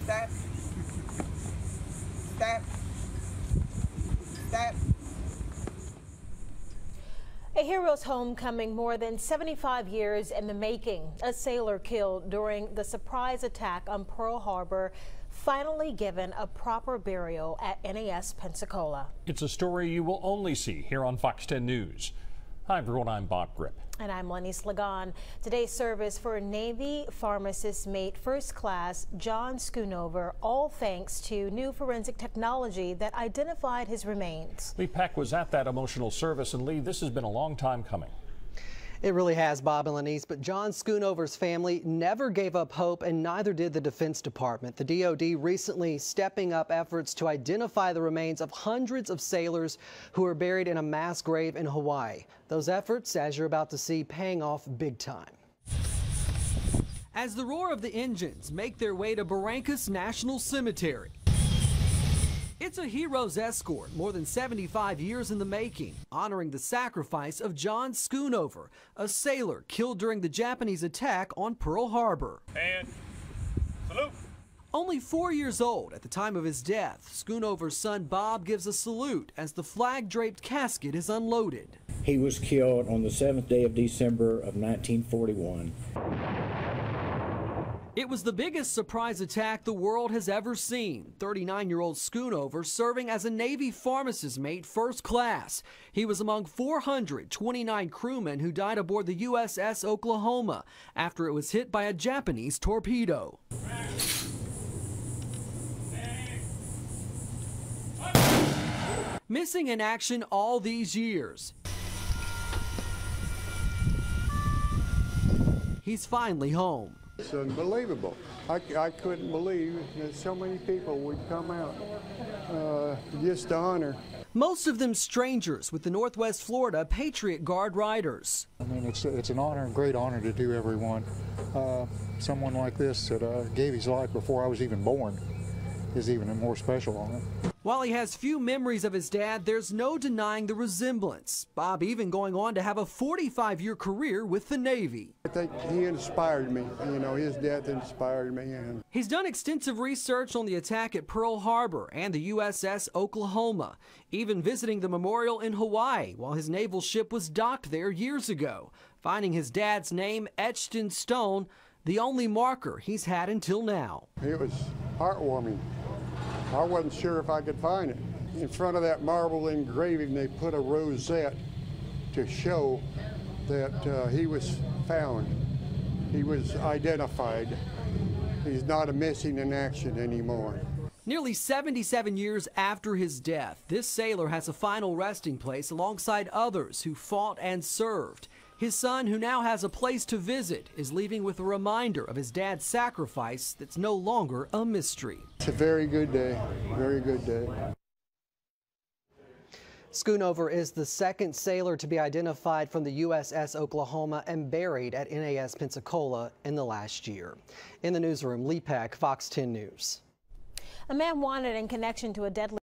Stop. Stop. Stop. A hero's homecoming more than 75 years in the making. A sailor killed during the surprise attack on Pearl Harbor finally given a proper burial at NAS Pensacola. It's a story you will only see here on Fox 10 News. Hi everyone, I'm Bob Grip. And I'm Lenny Slagan. Today's service for Navy pharmacist mate First Class John Schoonover, all thanks to new forensic technology that identified his remains. Lee Peck was at that emotional service, and Lee, this has been a long time coming. It really has, Bob and Lenise, but John Schoonover's family never gave up hope, and neither did the Defense Department. The DoD recently stepping up efforts to identify the remains of hundreds of sailors who are buried in a mass grave in Hawaii. Those efforts, as you're about to see, paying off big time. As the roar of the engines make their way to Barrancas National Cemetery, it's a hero's escort more than 75 years in the making, honoring the sacrifice of John Schoonover, a sailor killed during the Japanese attack on Pearl Harbor. And salute. Only 4 years old at the time of his death, Schoonover's son Bob gives a salute as the flag-draped casket is unloaded. He was killed on the 7th day of December of 1941. It was the biggest surprise attack the world has ever seen. 39-year-old Schoonover serving as a Navy pharmacist mate First Class. He was among 429 crewmen who died aboard the USS Oklahoma after it was hit by a Japanese torpedo. Missing in action all these years, he's finally home. It's unbelievable. I couldn't believe that so many people would come out just to honor. Most of them strangers with the Northwest Florida Patriot Guard Riders. I mean, it's an honor, a great honor to do everyone. Someone like this that gave his life before I was even born is even a more special honor. While he has few memories of his dad, there's no denying the resemblance. Bob even going on to have a 45-year career with the Navy. I think he inspired me. You know, his death inspired me. And he's done extensive research on the attack at Pearl Harbor and the USS Oklahoma, even visiting the memorial in Hawaii while his naval ship was docked there years ago, finding his dad's name etched in stone, the only marker he's had until now. It was heartwarming. I wasn't sure if I could find it. In front of that marble engraving, they put a rosette to show that he was found. He was identified. He's not a missing in action anymore. Nearly 77 years after his death, this sailor has a final resting place alongside others who fought and served. His son, who now has a place to visit, is leaving with a reminder of his dad's sacrifice that's no longer a mystery. It's a very good day, very good day. Schoonover is the second sailor to be identified from the USS Oklahoma and buried at NAS Pensacola in the last year. In the newsroom, Lee Peck, Fox 10 News. A man wanted in connection to a deadly